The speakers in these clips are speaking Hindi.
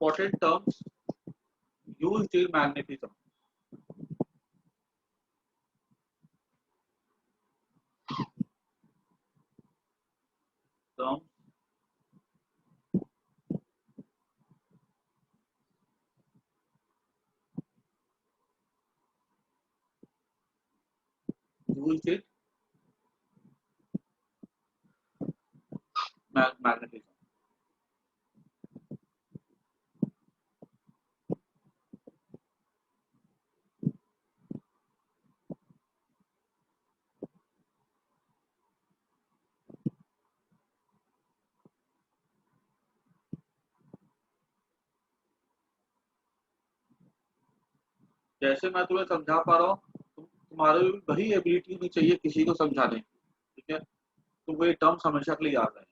important terms used in magnetism. Terms used in magnetism. जैसे मैं तुम्हें समझा पा रहा हूँ, तुम्हारे भी वही एबिलिटी होनी चाहिए किसी को समझाने की, ठीक है? तुमको ये टर्म्स हमेशा के लिए याद रहे।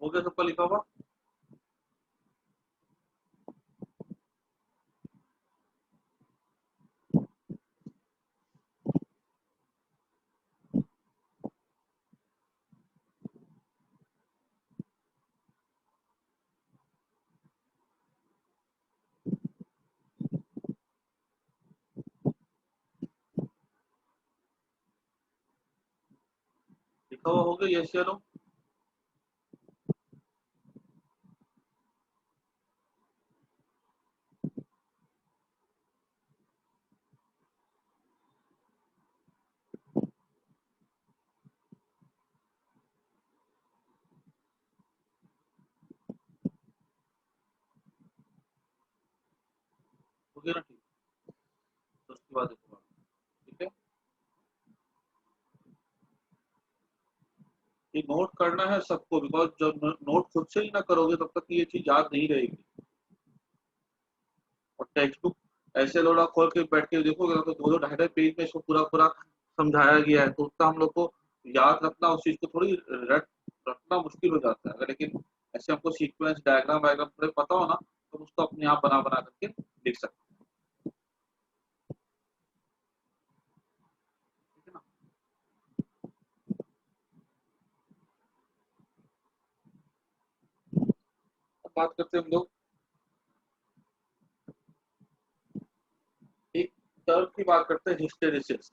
हो गया सबका लिखा हुआ? लिखा हुआ हो गया? यस या नो? हो गया ना? ठीक, तो उसके बाद देखो, ठीक है? ये नोट करना है सबको, बिकॉज जब नोट खुद से ही ना करोगे तब तक ये चीज याद नहीं रहेगी। और टेक्स्ट बुक ऐसे लोड़ा खोल के बैठ के देखोगे ना, तो दो दो ढाई ढाई पेज में इसको पूरा पूरा समझाया गया है, तो उतना हम लोग को याद रखना, उस चीज को थोड़ी रखना मुश्किल हो जाता है। अगर लेकिन ऐसे हमको सीक्वेंस डायग्राम वायग्राम थोड़े पता हो ना, तो उसको अपने आप बना बना करके लिख सकते हैं, ठीक है ना? अब बात करते हैं हम लोग एक टर्म की, बात करते हैं हिस्टेरिसिस।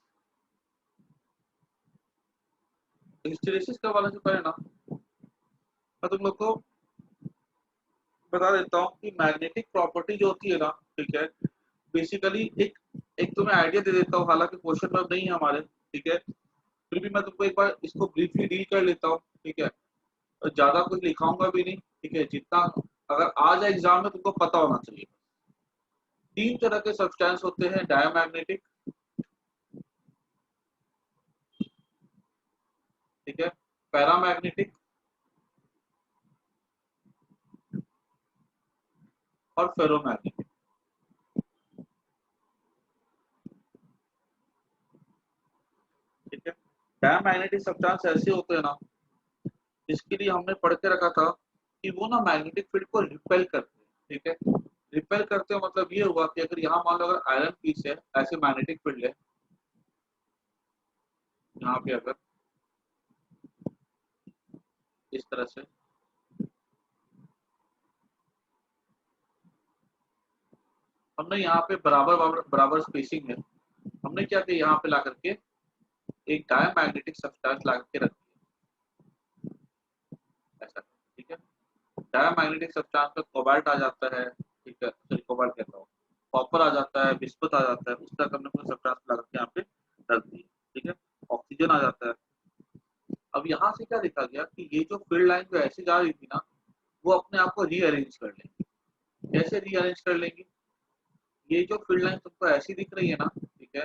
हिस्टेरिसिस के वाले से पहले ना मैं तुम लोग को बता देता हूँ कि मैग्नेटिक प्रॉपर्टी जो होती है ना, ठीक है, बेसिकली एक एक तुम्हें आइडिया दे देता हूँ, हालांकि क्वेश्चन में नहीं है हमारे, ठीक है, फिर भी मैं तुमको एक बार इसको ब्रीफली डील कर लेता हूँ, ठीक है? और ज्यादा कुछ लिखाऊंगा भी नहीं, ठीक है? जितना अगर आ जाए एग्जाम में तुमको पता होना चाहिए। तीन तरह के सब्सटेंस होते हैं, डायमैग्नेटिक, ठीक है, पैरामैग्नेटिक और फेरोमैग्नेटिक, ठीक है? डायमैग्नेटिक सब्सटेंस ऐसे होते हैं ना, जिसके लिए हमने पढ़ के रखा था कि वो ना मैग्नेटिक फील्ड को रिपेल करते हैं, ठीक है? रिपेल करते हो मतलब ये हुआ कि अगर यहाँ मान लो अगर आयरन पीस है, ऐसे मैग्नेटिक फील्ड है यहाँ पे, अगर इस तरह से, हमने यहाँ पे बराबर बराबर स्पेसिंग है, हमने क्या किया यहाँ पे ला करके एक डायमैग्नेटिक सब्सटेंस ला करके रख दिया ऐसा, ठीक है। डायमैग्नेटिक सब्सटेंस में कोबाल्ट आ जाता है, ठीक है, सॉरी कोबाल्ट कहता हूँ, कॉपर आ जाता है, बिस्मुथ आ जाता है, उस तरह हमने कोई सब्सटेंस ला करके यहाँ पे रख दी, ठीक है। ऑक्सीजन आ जाता है। अब यहाँ से क्या देखा गया कि ये जो फील्ड लाइन जो ऐसे जा रही थी ना, वो अपने आप को रीअरेंज कर लेंगी। कैसे रीअरेंज कर लेंगी? ये जो फील्ड लाइन तुमको ऐसी दिख रही है ना, ठीक है,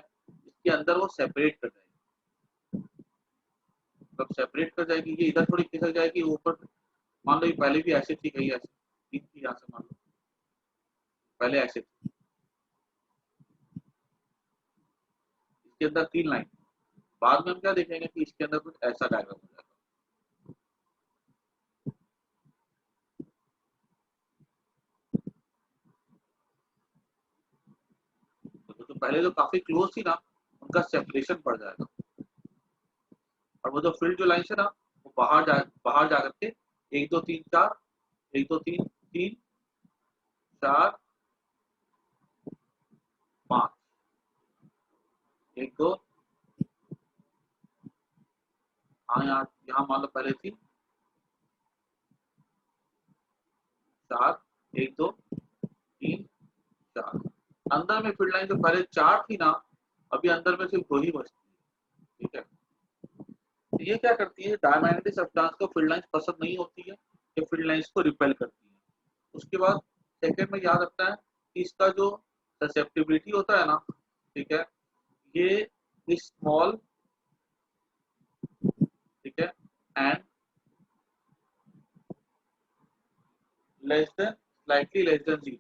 इसके अंदर वो सेपरेट कर जाएगी। जब सेपरेट कर जाएगी, ये इधर थोड़ी खिसक जाएगी ऊपर। मान लो ये पहले भी ऐसे थी, कहीं ऐसे थी, यहाँ से मान लो पहले ऐसे थी, इसके अंदर 3 लाइन, बाद में हम क्या देखेंगे कि इसके अंदर कुछ ऐसा डायग्राम हो जाएगा। तो पहले जो काफी क्लोज थी ना, उनका सेपरेशन पड़ जाएगा, और वो जो फील्ड जो लाइन है ना, वो बाहर जा करके 1 2 3 4, 1 2 3 3 4 5, 1 2, हाँ यहाँ मान लो पहले थी 4, 1 2 3 4। अंदर में फील्ड लाइन जो पहले 4 थी ना, अभी अंदर में सिर्फ 2 ही बचती है, ठीक है। तो ये क्या करती है, डायमैग्नेटिक सब्सटेंस को फील्ड लाइंस पसंद नहीं होती है, ये फील्ड लाइंस को रिपेल करती है। उसके बाद सेकंड में याद रखना है कि इसका जो ससेप्टिबिलिटी होता है ना, ठीक है, ये स्मॉल, ठीक है, and less than, slightly less then 0,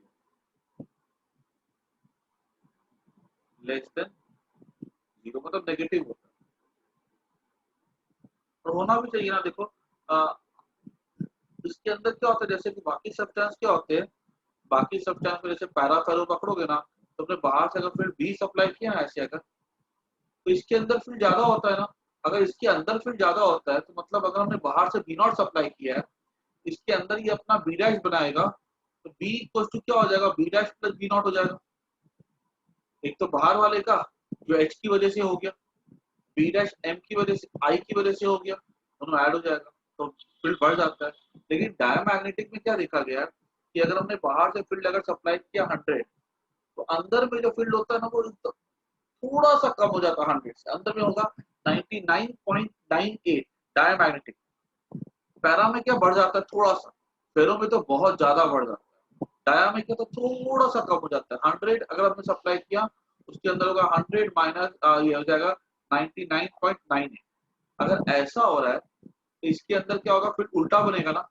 less than 0 मतलब नेगेटिव होता है। और होना भी चाहिए ना, देखो इसके अंदर क्या होता है, जैसे कि बाकी सब्सटेंस क्या होते हैं, बाकी सब्सटेंस में जैसे पैराफेरो पकड़ोगे ना, तो अपने बाहर से अगर फील्ड बी सप्लाई किया ना ऐसे, अगर तो इसके अंदर फील्ड ज्यादा होता है ना। अगर इसके अंदर फील्ड ज्यादा होता है तो मतलब अगर हमने बाहर से बी नॉट सप्लाई किया है, इसके अंदर ये अपना बी डैश बनाएगा, तो बी इक्वल टू क्या हो जाएगा, b dash plus b naught हो जाएगा। एक तो बाहर वाले का जो एच की वजह से हो गया, बी डैश एम की वजह से, आई की वजह से हो गया, दोनों ऐड हो जाएगा, तो फील्ड बढ़ जाता है। लेकिन डायमैग्नेटिक में क्या देखा गया कि अगर हमने बाहर से फील्ड अगर सप्लाई किया 100, तो अंदर में जो फील्ड होता है ना, वो थोड़ा सा कम हो जाता है 100 से, अंदर में होगा 99.98 डायमैग्नेटिक। पैरा में क्या बढ़ जाता है थोड़ा सा, फेरो में तो बहुत ज्यादा बढ़ जाता है, डाया में क्या तो थोड़ा सा कम हो जाता है। 100 अगर हमने सप्लाई किया, उसके अंदर होगा 100 माइनस ये हो जाएगा 99.98। अगर ऐसा हो रहा है तो इसके अंदर क्या होगा, फिर उल्टा बनेगा ना,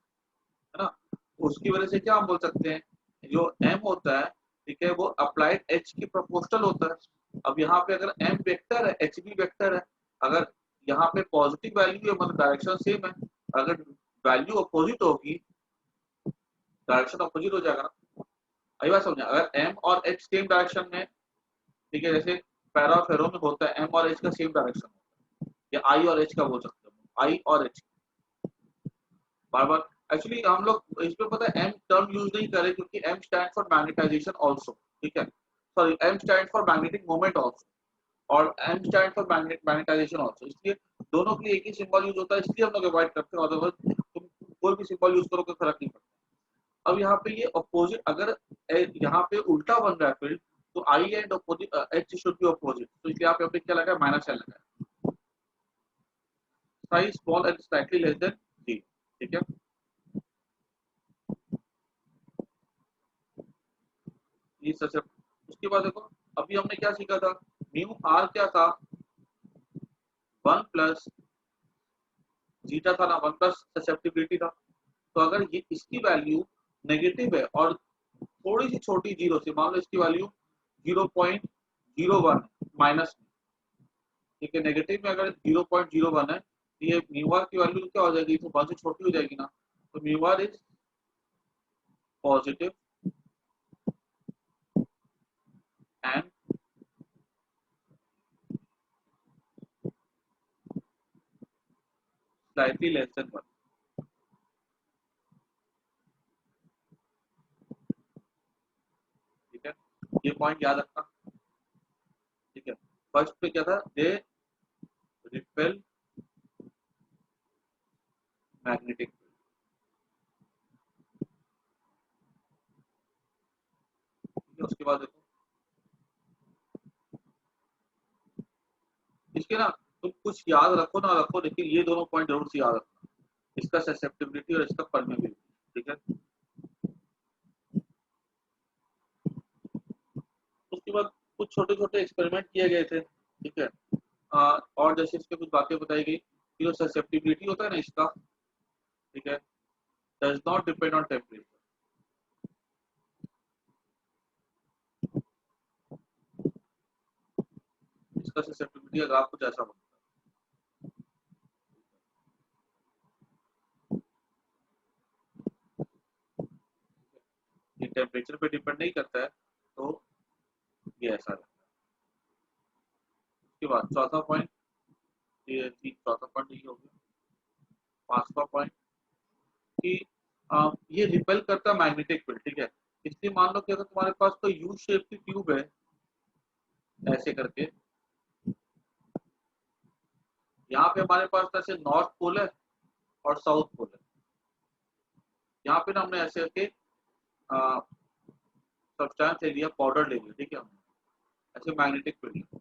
है ना। उसकी वजह से क्या हम बोल सकते हैं, जो m होता है, ठीक है, वो अप्लाइड h की प्रोपोर्शनल होता है। अब यहाँ पे अगर m वेक्टर है, h भी वेक्टर है, अगर यहाँ पे पॉजिटिव वैल्यू है मतलब डायरेक्शन सेम है, अगर वैल्यू अपोजिट होगी, डायरेक्शन अपोजिट हो जाएगा ना। आई बात समझे, अगर m और h सेम डायरेक्शन में, ठीक है, जैसे पैरा और फेरो में होता है m और h का सेम डायरेक्शन होता है, या i और h का बोल सकते हो, i और h बार बार। एक्चुअली हम लोग इस पे पता है m टर्म यूज नहीं करे, क्योंकि m stand for magnetization also, ठीक है, sorry m stand for magnetic moment also, और m stand for magnetization also, इसलिए दोनों के लिए एक ही सिंबल यूज होता है, इसलिए हम लोग अवॉइड करते हैं, अदरवाइज तुम कोई भी सिंबल यूज करो कोई फर्क नहीं पड़ता। अब यहाँ पे ये अपोजिट, अगर यहाँ पे उल्टा बन रहा है फील्ड, तो i and opposite h should be opposite, तो इसलिए यहाँ पे हमने क्या लगा, माइनस l लगा, size small and slightly less then 0, ठीक है। ये सच। उसके बाद देखो, अभी हमने क्या सीखा था, म्यू आर क्या था, 1 प्लस जीटा था ना, 1 प्लस ससेप्टिबिलिटी था। तो अगर ये इसकी वैल्यू नेगेटिव है और थोड़ी सी छोटी जीरो से, मान लो इसकी वैल्यू 0.01 माइनस, ठीक है, नेगेटिव में अगर 0.01 है, तो ये म्यू आर की वैल्यू क्या हो जाएगी, तो 1 से छोटी हो जाएगी ना, तो mu r is positive and slightly less than 1, ठीक है। ये पॉइंट याद रखना, ठीक है। फर्स्ट पे क्या था, दे रिपेल मैग्नेटिक फील्ड, ठीक है। उसके बाद देखो इसके ना, तुम कुछ याद रखो ना रखो, लेकिन ये दोनों पॉइंट जरूर से याद रखना, इसका ससेप्टिबिलिटी और इसका परमेबिलिटी, ठीक है। उसके बाद कुछ छोटे छोटे एक्सपेरिमेंट किए गए थे, ठीक है। और जैसे इसके कुछ बातें बताई गई कि जो ससेप्टिबिलिटी होता है ना इसका, ठीक है, does not depend on temperature, इसका ससेप्टिबिलिटी का ग्राफ कुछ ऐसा बनता है, ये टेम्परेचर पे डिपेंड नहीं करता है, तो ये ऐसा रहता है। उसके बाद चौथा पॉइंट, ये चौथा पॉइंट ये हो गया। पांचवा पॉइंट कि ये रिपेल करता मैग्नेटिक फील्ड, ठीक है। इसलिए मान लो कि अगर तुम्हारे पास कोई यू शेप की ट्यूब है ऐसे करके, यहाँ पे हमारे पास ऐसे नॉर्थ पोल है और साउथ पोल है, यहाँ पे ना हमने ऐसे करके सब्सटेंस ले लिया, पाउडर ले लिया, ठीक है, हमने ऐसे मैग्नेटिक फील्ड,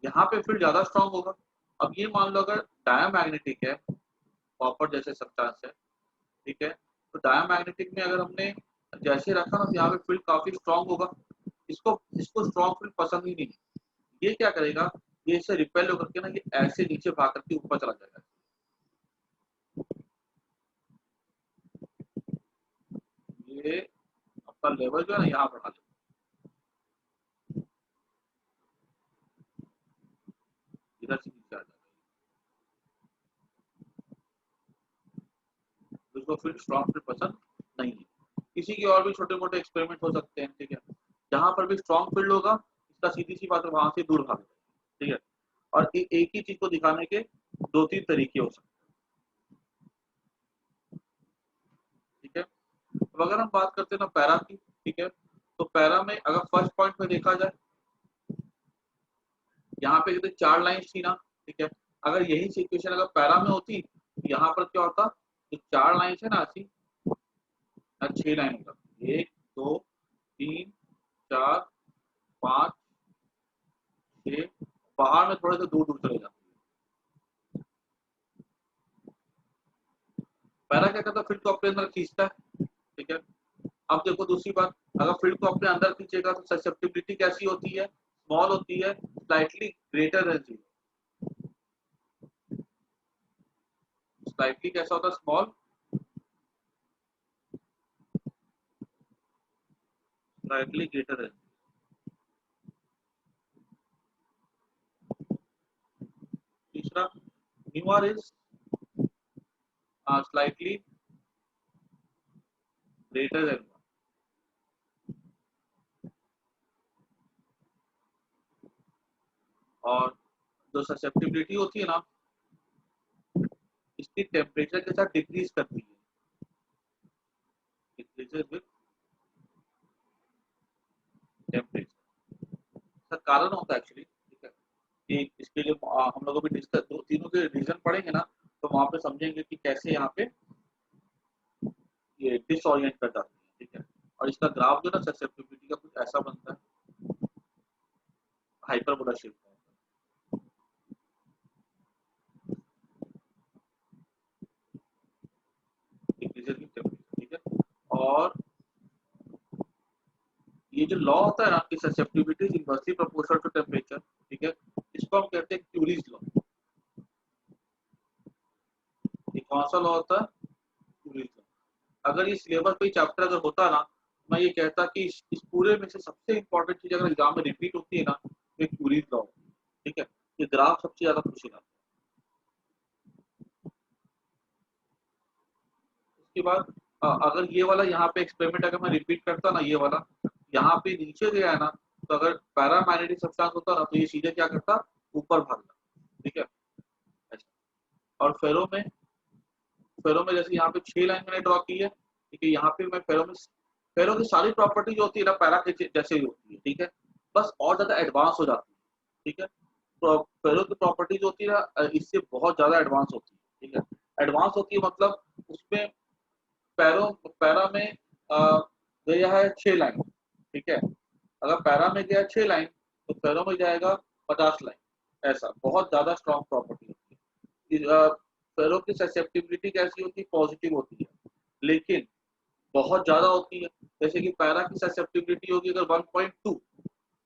यहाँ पे फील्ड ज्यादा स्ट्रांग होगा। अब ये मान लो अगर डायामैग्नेटिक है, कॉपर जैसे सब्सटेंस है, ठीक है, तो डायामैग्नेटिक में अगर हमने जैसे रखा ना, तो यहाँ पे फील्ड काफी स्ट्रांग होगा, इसको इसको स्ट्रांग फील्ड पसंद ही नहीं है। ये क्या करेगा, ये इसे रिपेल होकर के ना ये ऐसे नीचे भाग करके ऊपर चला जाएगा, ये आपका लेवल जो है ना यहाँ बढ़ा लेगा, इधर से नीचे आ जाएगा, तो इसको फिर स्ट्रॉन्ग फील्ड पसंद नहीं है। किसी की और भी छोटे मोटे एक्सपेरिमेंट हो सकते हैं, ठीक है, जहां पर भी स्ट्रॉन्ग फील्ड होगा इसका सीधी सी बात है वहां से दूर भागेगा, ठीक है। और एक ही चीज को दिखाने के दो तीन तरीके हो सकते हैं, ठीक है। अब अगर हम बात करते हैं ना पैरा की, ठीक है, तो पैरा में अगर फर्स्ट पॉइंट में देखा जाए, यहाँ पे कहते चार लाइन थी ना, ठीक है, अगर यही सिचुएशन अगर पैरा में होती तो यहाँ पर क्या होता, जो चार लाइन है ना ऐसी, 6 लाइन होगा, 1 2 3 4 5 6, बाहर में थोड़े से दूर दूर चले जाते हैं। पैरा क्या करता है, फील्ड को अपने अंदर खींचता है, ठीक है। अब देखो दूसरी बात, अगर फील्ड को अपने अंदर खींचेगा तो ससेप्टिबिलिटी कैसी होती है, स्मॉल होती है, slightly greater than zero, slightly कैसा होता है, स्मॉल, स्लाइटली ग्रेटर देन। तीसरा, Newar is slightly greater than, और जो ससेप्टिबिलिटी होती है ना इसकी टेम्परेचर के साथ डिक्रीज करती है, डिक्रीजेस विद टेम्परेचर, इसका कारण होता है एक्चुअली, ठीक है, कि इसके लिए हम लोग अभी डिस्कस दो तीनों के रीजन पढ़ेंगे ना, तो वहां पे समझेंगे कि कैसे यहाँ पे ये डिसऑरिएंट कर जाती है, ठीक है। और इसका ग्राफ जो ना ससेप्टिबिलिटी का कुछ ऐसा बनता है, हाइपरबोला शेप का, डिक्रीजेस विद टेम्परेचर, ठीक है। और ये जो लॉ होता है ना कि susceptibility is inversely proportional to temperature, ठीक है, इसको हम कहते हैं क्यूरीज लॉ। ये कौन सा लॉ होता है, क्यूरीज लॉ। अगर ये सिलेबस पे चैप्टर अगर होता ना, मैं ये कहता कि इस पूरे में से सबसे इंपॉर्टेंट चीज अगर एग्जाम में रिपीट होती है ना, तो क्यूरीज लॉ, ठीक है। ये ग्राफ सबसे ज्यादा पूछेगा। उसके बाद अगर ये वाला यहाँ पे एक्सपेरिमेंट अगर मैं रिपीट करता ना, ये वाला यहाँ पे नीचे गया है ना, तो अगर पैरामैग्नेटिक सब्सटेंस होता ना तो ये सीधे क्या करता, ऊपर भागता, ठीक है। और फेरो में जैसे यहाँ पे 6 लाइन मैंने ड्रॉ की है, ठीक है, यहाँ पे मैं फेरो की सारी प्रॉपर्टी जो होती है ना पैरा के जैसे ही होती है, ठीक है। बस और ज्यादा एडवांस हो जाती है, ठीक है। तो फेरो की प्रॉपर्टी जो होती है ना इससे बहुत ज्यादा एडवांस होती है, ठीक है। एडवांस होती है मतलब उसमें पैरों पैरा में गया है 6 लाइन, ठीक है। अगर पैरा में गया 6 लाइन तो पैरों में जाएगा 50 लाइन, ऐसा बहुत ज्यादा स्ट्रॉन्ग प्रॉपर्टी होती है। पैरों की ससेप्टिबिलिटी कैसी होती है, पॉजिटिव होती है, लेकिन बहुत ज्यादा होती है। जैसे कि पैरा की ससेप्टिबिलिटी होगी अगर 1.2,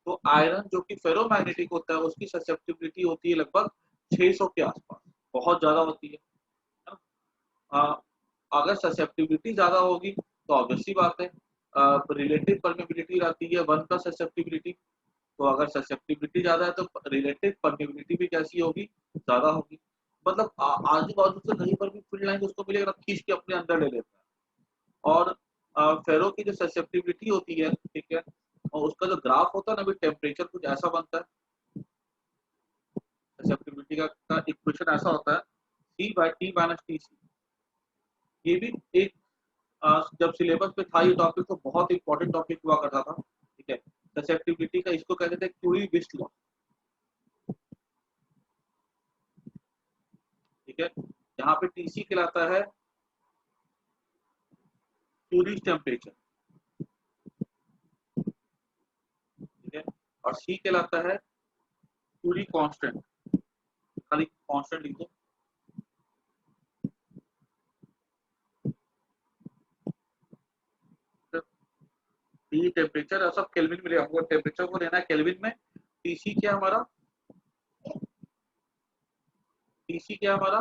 तो आयरन जो कि फेरोमैग्नेटिक होता है उसकी ससेप्टिबिलिटी होती है लगभग 600 के आसपास, बहुत ज्यादा होती है ना। अगर ससेप्टिबिलिटी ज्यादा होगी तो ऑब्वियसली बात है रिलेटिव परमेबिलिटी रहती है 1 का ससेप्टिबिलिटी, तो अगर ससेप्टिबिलिटी ज्यादा है तो रिलेटिव परमेबिलिटी भी कैसी होगी, ज्यादा होगी। मतलब आजू बाजू से कहीं पर भी फील्ड लाइन उसको मिलेगा खींच के अपने अंदर ले लेता है। और फेरो की जो ससेप्टिबिलिटी होती है, ठीक है, और उसका जो ग्राफ होता है ना, टेम्परेचर कुछ ऐसा बनता है। ससेप्टिबिलिटी का इक्वेशन ऐसा होता है C/T-TC। ये भी एक जब सिलेबस में था ये टॉपिक तो बहुत इंपॉर्टेंट टॉपिक हुआ करता था, ठीक है। ससेप्टिबिलिटी का इसको कहते थे क्यूरी-विस्ट लॉ, ठीक है। यहाँ पे टीसी कहलाता है क्यूरीज टेम्परेचर, ठीक है, और सी कहलाता है क्यूरी कांस्टेंट, खाली कांस्टेंट लिख दो। टी टेम्परेचर और सब केल्विन में हमको टेम्परेचर को लेना है केल्विन में। टीसी क्या हमारा, टीसी क्या हमारा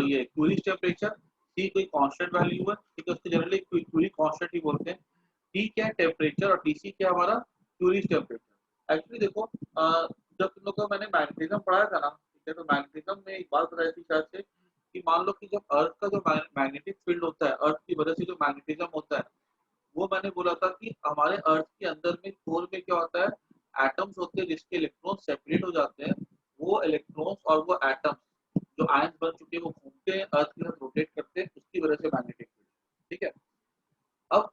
ये क्यूरीज टेम्परेचर। सी कोई कांस्टेंट वैल्यू है, ठीक है, उसको जनरली क्यूरी कांस्टेंट ही बोलते हैं। टी क्या है टेम्परेचर और टीसी क्या हमारा क्यूरीज टेम्परेचर। एक्चुअली देखो जब तुम लोग को मैंने मैग्नेटिज्म पढ़ाया था ना, ठीक है, तो मैग्नेटिज्म में एक बात बताई थी शायद से कि मान लो कि जब अर्थ का जो मैग्नेटिक फील्ड होता है, अर्थ की वजह से जो मैग्नेटिज्म होता है, वो मैंने बोला था कि हमारे अर्थ के अंदर में कोर में क्या होता है, एटम्स होते हैं जिसके इलेक्ट्रॉन सेपरेट हो जाते हैं। वो इलेक्ट्रॉन्स और वो एटम्स जो आयंस बन चुके हैं वो घूमते हैं अर्थ के साथ रोटेट करते हैं, उसकी वजह से मैग्नेटिक फील्ड, ठीक है। अब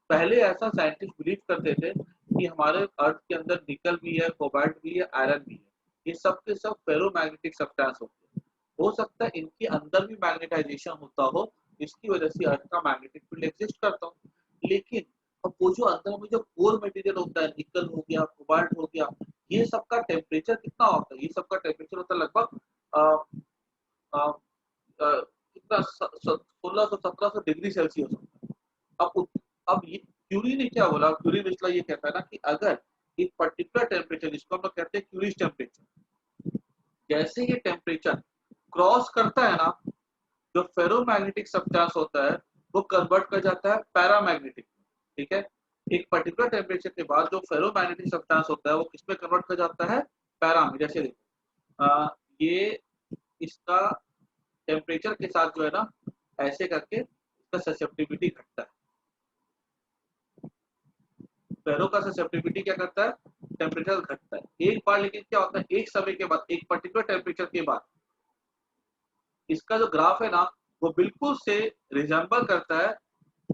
पहले ऐसा साइंटिस्ट बिलीव करते थे कि हमारे अर्थ के अंदर निकल भी है, कोबाल्ट भी है, आयरन भी है, ये सब के सब फेरोमैग्नेटिक सब्सटेंस होते हैं। हो सकता है इनके अंदर भी मैग्नेटाइजेशन होता हो, इसकी वजह से अर्थ का मैग्नेटिक फील्ड एग्जिस्ट करता हो। लेकिन अब वो जो अंदर में जो कोर मटेरियल होता है, निकल हो गया, कोबाल्ट हो गया, ये सब का टेम्परेचर कितना होता है, ये सब का टेम्परेचर होता है लगभग अ, अ, कितना 1600-1700 डिग्री सेल्सियस होता है। अब ये क्यूरी ने क्या बोला, क्यूरी मिसला ये कहता है ना कि अगर एक पर्टिकुलर टेम्परेचर जिसको हम लोग कहते हैं क्यूरीज टेम्परेचर, जैसे ये टेम्परेचर क्रॉस करता है ना, जो फेरोमैग्नेटिक सब्सटेंस होता है वो कन्वर्ट कर जाता है पैरामैग्नेटिक, ठीक है। एक पर्टिकुलर टेम्परेचर के बाद जो फेरोमैग्नेटिक सब्सटेंस होता है वो किसमें कन्वर्ट कर जाता है, पैरा में। जैसे देखो ये इसका टेम्परेचर के साथ जो है ना ऐसे करके इसका ससेप्टिबिलिटी घटता है। पैरों का ससेप्टिबिलिटी क्या करता है, टेम्परेचर घटता है एक बार, लेकिन क्या होता है एक समय के बाद, एक पर्टिकुलर टेम्परेचर के बाद इसका जो ग्राफ है ना वो बिल्कुल से रिजेंबल करता है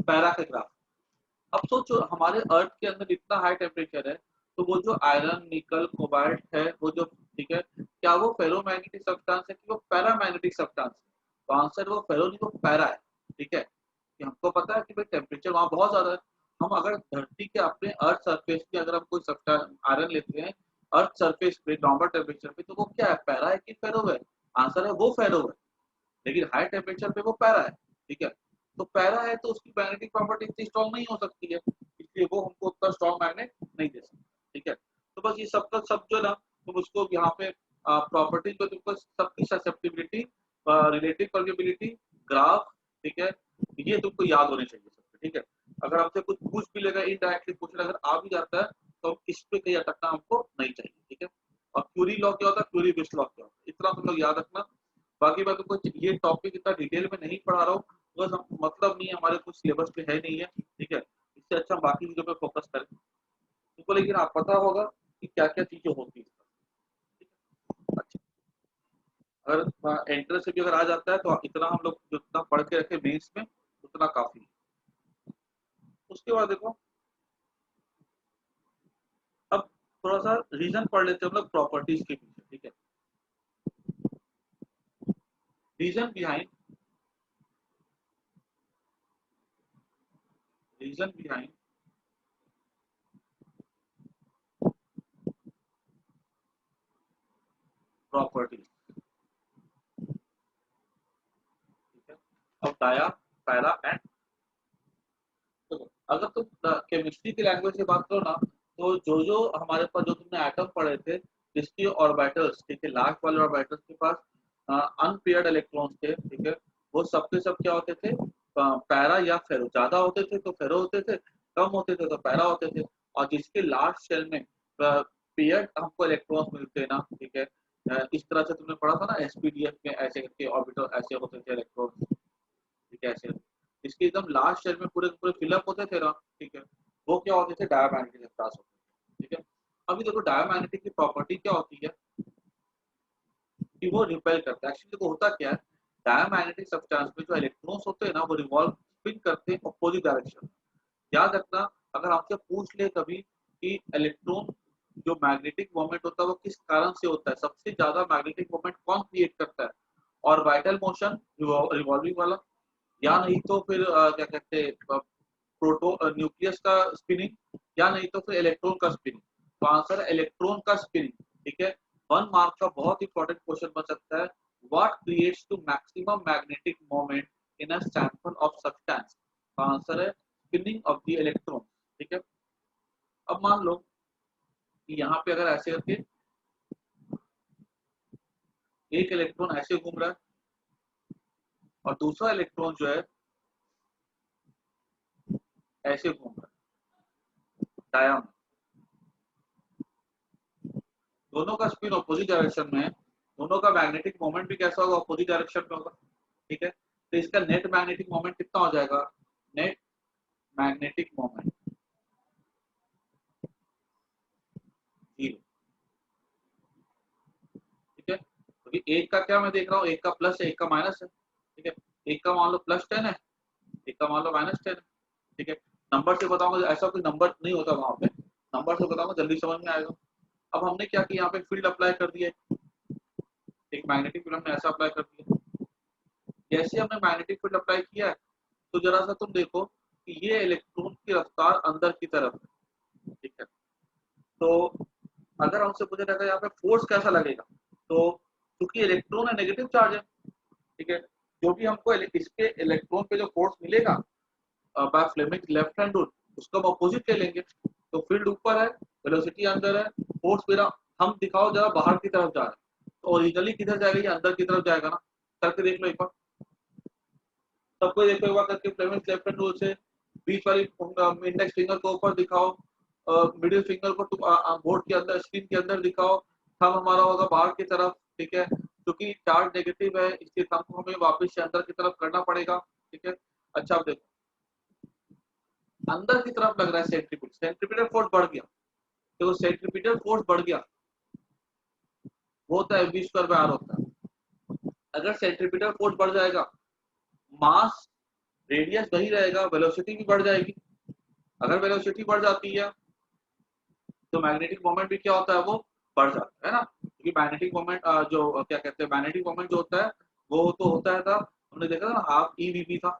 पैरा के ग्राफ। अब सोचो हमारे अर्थ के अंदर इतना हाई टेम्परेचर है, तो वो जो आयरन, निकल, कोबाल्ट है वो जो, ठीक है, क्या वो फेरोमैग्नेटिक सब्सटेंस है कि वो पैरामैग्नेटिक सब्सटेंस है? तो आंसर वो फेरो नहीं, वो पैरा है, ठीक है। कि हमको पता है कि भाई टेम्परेचर वहां बहुत ज्यादा है। हम अगर धरती के अपने अर्थ सरफेस पे अगर हम कोई सब्सटेंस आयरन लेते हैं अर्थ सरफेस पे नॉर्मल टेम्परेचर पे, तो वो क्या है, पैरा है कि फेरो है? आंसर है वो फेरो है, लेकिन हाई टेम्परेचर पे वो पैरा है, ठीक है। तो पैरा है तो उसकी मैग्नेटिक प्रॉपर्टी इतनी स्ट्रॉन्ग नहीं हो सकती है, इसलिए वो हमको उतना स्ट्रॉन्ग मैग्नेट नहीं दे सकता, ठीक है। तो बस ये सब का सब जो ना तुम उसको यहाँ पे प्रॉपर्टीज पे तुमको सबकी ससेप्टिबिलिटी, रिलेटिव परमेबिलिटी, ग्राफ, ठीक है, ये तुमको याद होने चाहिए सबके, ठीक है। अगर हमसे कुछ पूछ भी लेगा इनडायरेक्टली क्वेश्चन अगर आ भी जाता है तो इस पे कहीं अटकना हमको नहीं चाहिए, ठीक है। और क्यूरी लॉ क्या होता है, क्यूरी विस्ट लॉ क्या होता है, इतना तुम लोग याद रखना। बाकी मैं तुमको ये टॉपिक इतना डिटेल में नहीं पढ़ा रहा हूँ, बस मतलब नहीं है, हमारे कुछ सिलेबस पे है नहीं है, ठीक है। इससे अच्छा हम बाकी चीजों पे फोकस करें तुमको, लेकिन आप पता होगा कि क्या क्या चीजें होती है। अच्छा, अगर एंट्रेंस से भी अगर आ जाता है तो इतना हम लोग जितना पढ़ के रखे मेंस में उतना काफी है। उसके बाद देखो थोड़ा सा रीजन पढ़ लेते हैं हम लोग प्रॉपर्टीज के पीछे, ठीक है। Reason behind reason behind properties, ठीक है। अब डाया, पैरा एंड, देखो अगर तुम केमिस्ट्री की लैंग्वेज से बात करो ना, तो जो जो हमारे पास जो तुमने एटम पढ़े थे, जिसकी ऑर्बिटल्स, ठीक है, लास्ट वाले ऑर्बिटल्स के पास अनपेयर्ड इलेक्ट्रॉन्स थे, ठीक है, वो सबके सब क्या होते थे, पैरा या फेरो। ज्यादा होते थे तो फेरो होते थे, कम होते थे तो पैरा होते थे। और जिसके लास्ट शेल में पेयर्ड हमको इलेक्ट्रॉन्स मिलते हैं ना, ठीक है, इस तरह से तुमने पढ़ा था ना एसपीडीएफ में, ऐसे करके ऑर्बिटल ऐसे होते थे इलेक्ट्रॉन्स, ठीक है, ऐसे इसके एकदम लास्ट शेल में पूरे पूरे फिलअप होते थे ना, ठीक है, वो क्या होते थे, डायमैग्नेटिक इलेक्ट्रॉन्स होते थे, ठीक है। अभी देखो डायमैग्नेटिक की प्रॉपर्टी क्या होती है कि वो रिपेल करता है। एक्चुअली देखो होता क्या है, डायमैग्नेटिक सब्सटेंस में जो इलेक्ट्रॉन्स होते हैं ना, वो रिवॉल्व स्पिन करते हैं अपोजिट डायरेक्शन। याद रखना, अगर आपसे पूछ ले कभी कि इलेक्ट्रॉन जो मैग्नेटिक मोमेंट होता है वो किस कारण से होता है, सबसे ज्यादा मैग्नेटिक मोमेंट कौन क्रिएट करता है, ऑर्बिटल मोशन, रिवॉल्विंग वाला, या नहीं तो फिर क्या कहते हैं प्रोटो न्यूक्लियस का स्पिनिंग, या नहीं तो फिर इलेक्ट्रॉन का स्पिनिंग। तो आंसर है इलेक्ट्रॉन का स्पिनिंग, ठीक है। 1 मार्क का बहुत इंपॉर्टेंट क्वेश्चन बन सकता है, what creates to maximum magnetic moment in a sample of substance. तो आंसर है स्पिनिंग ऑफ द इलेक्ट्रॉन, ठीक है। अब मान लो कि यहाँ पे अगर ऐसे करके एक इलेक्ट्रॉन ऐसे घूम रहा है और दूसरा इलेक्ट्रॉन जो है ऐसे घूम रहा है डायम, दोनों का स्पिन अपोजिट डायरेक्शन में है, दोनों का मैग्नेटिक मोमेंट भी कैसा होगा, अपोजिट डायरेक्शन में होगा, ठीक है। तो इसका नेट मैग्नेटिक मोमेंट कितना हो जाएगा, नेट मैग्नेटिक मोमेंट 0, ठीक है। क्योंकि एक का क्या मैं देख रहा हूँ, एक का प्लस है एक का माइनस है, ठीक है। एक का मान लो +10 है, एक का मान लो -10 है, ठीक है। नंबर से बताऊंगा, ऐसा कोई नंबर नहीं होता वहां पे, नंबर से बताऊंगा जल्दी समझ में आएगा। अब हमने क्या किया, यहाँ पे फील्ड अप्लाई कर दिया, एक मैग्नेटिक फील्ड हमने ऐसा अप्लाई कर दिया। जैसे हमने मैग्नेटिक फील्ड अप्लाई किया है, तो जरा सा तुम देखो कि ये इलेक्ट्रॉन की रफ्तार अंदर की तरफ है, ठीक है। तो अगर हमसे पूछा जाएगा यहाँ पे फोर्स कैसा लगेगा, तो क्योंकि इलेक्ट्रॉन है नेगेटिव चार्ज है, ठीक है, जो भी हमको इसके इलेक्ट्रॉन पे जो फोर्स मिलेगा by Fleming left hand rule, उसका हम अपोजिट ले लेंगे। तो फील्ड ऊपर है, वेलोसिटी अंदर है, फोर्स मेरा, हम दिखाओ जरा बाहर की तरफ जा रहा है, तो ओरिजिनली किधर जाएगा, ये अंदर की तरफ जाएगा ना, करके देख लो एक बार, सबको देखो एक बार करके फ्लेमिंग लेफ्ट हैंड रूल से, बीच वाली इंडेक्स फिंगर को ऊपर दिखाओ, मिडिल फिंगर को तुम बोर्ड के अंदर स्क्रीन के अंदर दिखाओ, थंब हमारा होगा बाहर की तरफ, ठीक है, क्योंकि चार्ज नेगेटिव है इसलिए थंब को हमें वापस से अंदर की तरफ करना पड़ेगा, ठीक है। अच्छा अब देखो अंदर की तरफ लग रहा है सेंट्रीपिटल, सेंट्रीपिटल फोर्स बढ़ गया, तो सेंट्रीपिटल फोर्स बढ़ गया, वो होता है mv²/r होता है। अगर सेंट्रीपिटल फोर्स बढ़ जाएगा, मास रेडियस वही रहेगा, वेलोसिटी भी बढ़ जाएगी। अगर वेलोसिटी बढ़ जाती है तो मैग्नेटिक मोमेंट भी क्या होता है, वो बढ़ जाता है ना, क्योंकि मैग्नेटिक मोमेंट जो क्या कहते हैं, मैग्नेटिक मोमेंट जो होता है वो तो होता है था, हमने देखा था ना, हाफ EVB था,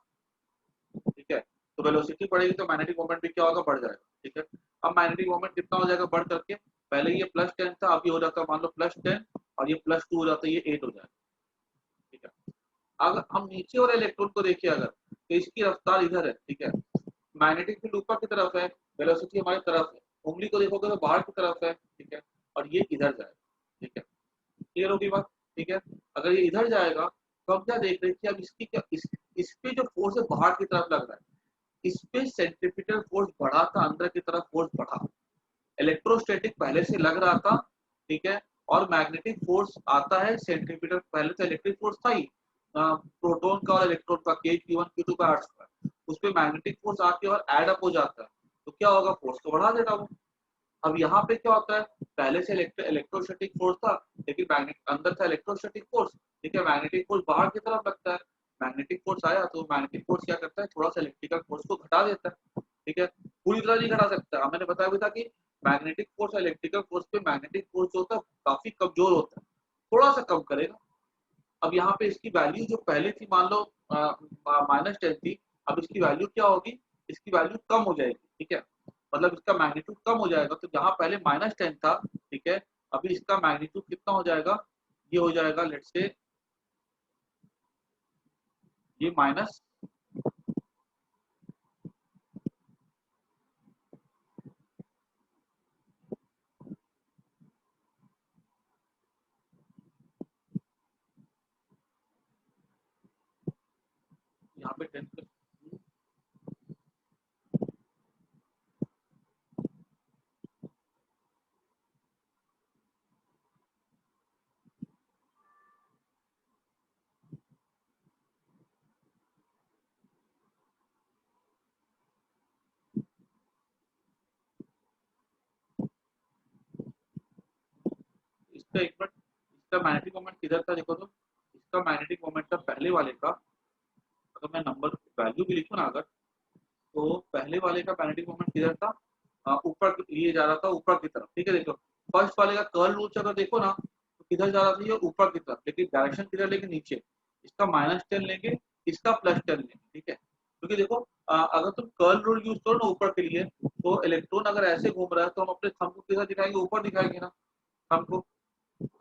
ठीक है। तो वेलोसिटी बढ़ेगी तो मैग्नेटिक मोमेंट भी क्या होगा, बढ़ जाएगा, ठीक है। अब मैग्नेटिक मोमेंट कितना हो जाएगा बढ़ करके, पहले ये +10 था, अभी हो जाता है मान लो +10, और ये +2 हो जाता है, ये 8 हो जाएगा, ठीक है। अगर हम नीचे वाले इलेक्ट्रॉन को देखिए अगर, तो इसकी रफ्तार इधर है, ठीक है, मैग्नेटिक फील्ड ऊपर की तरफ है, वेलोसिटी हमारी तरफ है, उंगली को देखोगे तो बाहर की तरफ है, ठीक है, और ये इधर जाएगा, ठीक है, क्लियर होगी बात, ठीक है। अगर ये इधर जाएगा तो हम क्या देख रहे हैं कि अब इसकी क्या इस पे जो फोर्स है बाहर की तरफ लग रहा है, इस पे सेंट्रीपिटल फोर्स बढ़ा था, अंदर की तरफ फोर्स बढ़ा, इलेक्ट्रोस्टैटिक पहले से लग रहा था, ठीक है, और मैग्नेटिक फोर्स आता है सेंट्रीपिटल, पहले तो इलेक्ट्रिक फोर्स था ही, प्रोटॉन का और इलेक्ट्रॉन का K Q1 Q2 का R², उस पे मैग्नेटिक फोर्स आके और ऐड अप हो जाता है, तो क्या होगा, फोर्स को बढ़ा देगा वो। अब यहाँ पे क्या होता है, पहले से इलेक्ट्रोस्टैटिक फोर्स था, लेकिन मैग्नेट अंदर था इलेक्ट्रोस्टैटिक फोर्स, ठीक है, मैग्नेटिक फोर्स बाहर की तरफ लगता है, मैग्नेटिक फोर्स आया तो मैग्नेटिक फोर्स क्या करता है, थोड़ा सा इलेक्ट्रिकल फोर्स को घटा देता है, ठीक है, पूरी तरह नहीं घटा सकता। मैंने बताया भी था कि मैग्नेटिक फोर्स इलेक्ट्रिकल फोर्स पे मैग्नेटिक फोर्स जो होता है काफी कमजोर होता है, थोड़ा सा कम करेगा। अब यहाँ पे इसकी वैल्यू जो पहले थी मान लो -10 थी, अब इसकी वैल्यू क्या होगी, इसकी वैल्यू कम हो जाएगी, ठीक है, मतलब इसका मैग्नीट्यूड कम हो जाएगा। तो जहाँ पहले -10 था, ठीक है, अभी इसका मैग्नीट्यूड कितना हो जाएगा, ये हो जाएगा लेट्स से ये माइनस, यहाँ पे 10 इसका एक मिनट, इसका मैग्नेटिक मोमेंट किधर था देखो तो, इसका मैग्नेटिक मोमेंट था पहले वाले का, अगर मैं नंबर वैल्यू भी लिखूँ ना अगर, तो पहले वाले का मैग्नेटिक मोमेंट किधर था, ऊपर लिए जा रहा था ऊपर की तरफ, ठीक है। देखो फर्स्ट वाले का कर्ल रूल से अगर देखो ना तो किधर जा रहा था, ये ऊपर की तरफ, लेकिन डायरेक्शन किधर लेंगे, नीचे। इसका -10 लेंगे, इसका +10 लेंगे, ठीक है, क्योंकि देखो अगर तुम कर्ल रूल यूज करो ना ऊपर के लिए, तो इलेक्ट्रॉन अगर ऐसे घूम रहा है तो हम अपने थंब को किधर दिखाएंगे, ऊपर दिखाएंगे ना, थंब को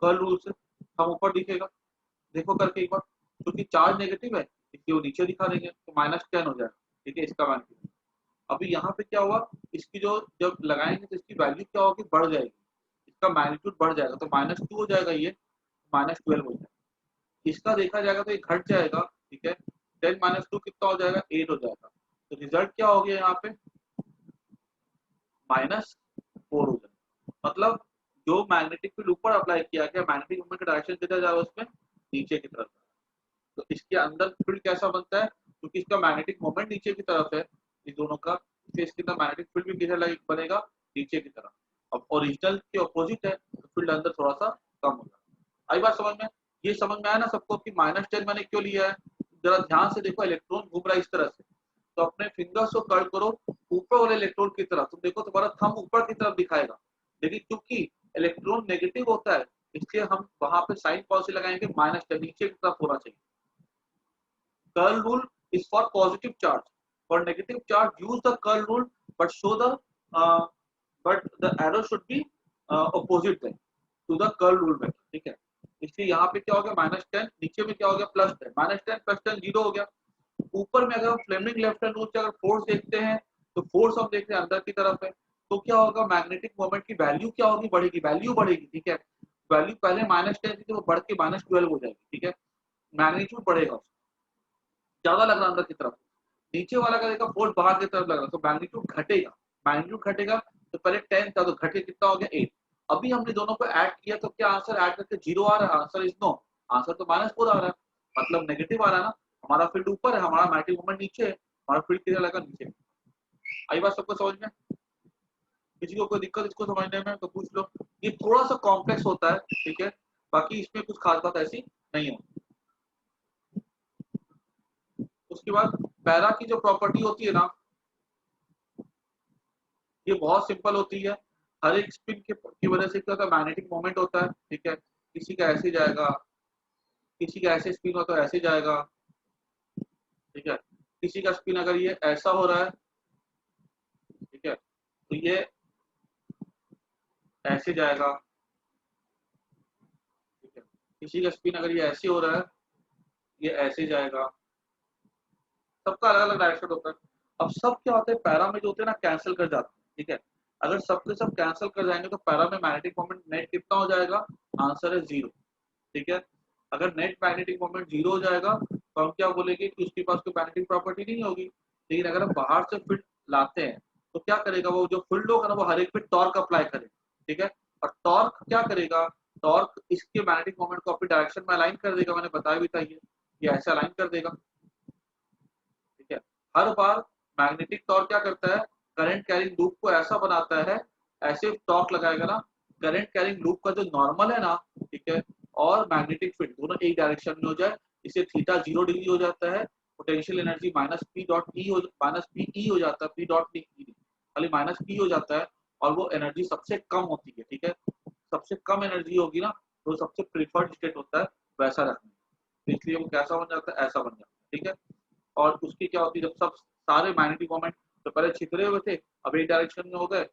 कर्ल रूल से हम ऊपर दिखेगा, देखो करके एक बार, क्योंकि चार्ज नेगेटिव है इसलिए वो नीचे दिखा देंगे, तो -10 हो जाएगा, ठीक है, इसका मैग्नीट्यूड। अभी यहाँ पे क्या हुआ, इसकी जो जब लगाएंगे तो इसकी वैल्यू क्या होगी, बढ़ जाएगी, इसका मैग्नीट्यूड बढ़ जाएगा, तो -2 हो जाएगा, ये -12 हो जाएगा। इसका देखा जाएगा तो ये घट जाएगा, ठीक है, 10 - 2 कितना हो जाएगा, 8 हो जाएगा। तो रिजल्ट क्या हो गया यहाँ पे, -4 हो जाएगा। मतलब जो मैग्नेटिक फील्ड ऊपर अप्लाई किया गया, मैग्नेटिक मोमेंट का डायरेक्शन किधर जा रहा है उसमें, नीचे की तरफ। तो इसके अंदर फील्ड कैसा बनता है, क्योंकि इसका मैग्नेटिक मोमेंट नीचे की तरफ है, इन दोनों का, इसलिए इसके अंदर मैग्नेटिक फील्ड भी किधर बनेगा, नीचे की तरफ। अब ओरिजिनल के अपोजिट है तो फील्ड अंदर थोड़ा सा कम होगा। आई बात समझ में, ये समझ में आया ना सबको कि -10 मैंने क्यों लिया है। जरा ध्यान से देखो, इलेक्ट्रॉन घूम रहा है इस तरह से, तो अपने फिंगर्स को कर्ल करो ऊपर वाले इलेक्ट्रॉन की तरफ, तुम देखो तुम्हारा थंब ऊपर की तरफ दिखाएगा, लेकिन क्योंकि इलेक्ट्रॉन नेगेटिव होता है इसलिए हम वहां पे साइन कौन सी लगाएंगे, -10, नीचे की तरफ होना चाहिए। Curl rule is for positive charge. For negative charge, use the curl rule, but show the but the arrow should be opposite then to the curl rule method. ठीक है, इसलिए यहाँ पे क्या हो गया, -10, नीचे में क्या हो गया, +10, -10 +10 0 हो गया। ऊपर में अगर हम फ्लेमिंग लेफ्ट हैंड रूल से अगर फोर्स देखते हैं, तो फोर्स हम देख रहे हैं अंदर की तरफ है, तो क्या होगा, मैग्नेटिक मोमेंट की वैल्यू क्या होगी, बढ़ेगी, वैल्यू बढ़ेगी, ठीक है। वैल्यू पहले -10 थी तो वो बढ़ के -12 हो जाएगी, ठीक है, मैग्नीट्यूड बढ़ेगा, ज्यादा लग रहा अंदर की तरफ। नीचे वाला का देखा फोर्स बाहर की तरफ लग रहा, तो मैग्नीट्यूड घटेगा, मैग्नीट्यूड घटेगा, तो पहले 10 था तो घट के कितना हो गया, 8। अभी हमने दोनों को ऐड किया तो क्या आंसर ऐड करके 0 आ रहा है, आंसर इज नो, आंसर तो -4 आ रहा है, मतलब नेगेटिव आ रहा है ना। हमारा फील्ड ऊपर है, हमारा मैग्नेटिक मोमेंट नीचे है, हमारा फील्ड किधर लगा, नीचे। आई बात सबको समझ में, किसी को कोई दिक्कत इसको समझने में तो पूछ लो। ये थोड़ा सा कॉम्प्लेक्स होता है, ठीक है, बाकी इसमें कुछ खास बात ऐसी नहीं होती। उसके बाद पैरा की जो प्रॉपर्टी होती है ना, ये बहुत सिंपल होती है। हर एक स्पिन की वजह से क्या होता है, मैग्नेटिक मोमेंट होता है, ठीक है, किसी का ऐसे जाएगा, किसी का ऐसे स्पिन हो तो ऐसे जाएगा, ठीक है, किसी का स्पिन अगर ये ऐसा हो रहा है, ठीक है, तो ये ऐसे जाएगा, ठीक है, किसी का स्पिन अगर ये ऐसे हो रहा है, ये ऐसे जाएगा, सबका अलग अलग डायरेक्शन होता है। अब सब क्या होता है, पैरा में जो होते हैं ना कैंसिल कर जाते हैं, ठीक है, अगर सबके सब कैंसिल कर जाएंगे तो पैरा में मैग्नेटिक मोमेंट नेट कितना हो जाएगा, आंसर है 0, ठीक है। अगर नेट मैग्नेटिक मोमेंट 0 हो जाएगा तो हम क्या बोलेंगे कि उसके पास कोई मैग्नेटिक प्रॉपर्टी नहीं होगी। लेकिन अगर हम बाहर से फील्ड लाते हैं तो क्या करेगा, वो जो फील्ड होगा ना वो हर एक पे टॉर्क अप्लाई करेगा, ठीक है, और टॉर्क क्या करेगा, टॉर्क इसके मैग्नेटिक मोमेंट को अपनी डायरेक्शन में अलाइन कर देगा, मैंने बताया भी था ये ऐसे अलाइन कर देगा, ठीक है। हर बार मैग्नेटिक टॉर्क क्या करता है, करंट कैरिंग लूप को ऐसा बनाता है, ऐसे टॉर्क लगाएगा ना, करंट कैरिंग लूप का जो नॉर्मल है ना, ठीक है, और मैग्नेटिक फील्ड दोनों एक डायरेक्शन में हो जाए, इसे थीटा 0 डिग्री हो जाता है, पोटेंशियल एनर्जी -p.e हो जाता है, p.e खाली -p हो जाता है, और वो एनर्जी सबसे कम होती है, ठीक है, सबसे कम एनर्जी होगी ना तो सबसे प्रिफर्ड स्टेट होता है वैसा रखने, तो इसलिए वो कैसा बन जाता है, ऐसा बन जाता है, ठीक है। और उसकी क्या होती है, जब सब सारे मैग्नेटिक मोमेंट तो पहले छितरे हुए थे अब एक डायरेक्शन में हो गए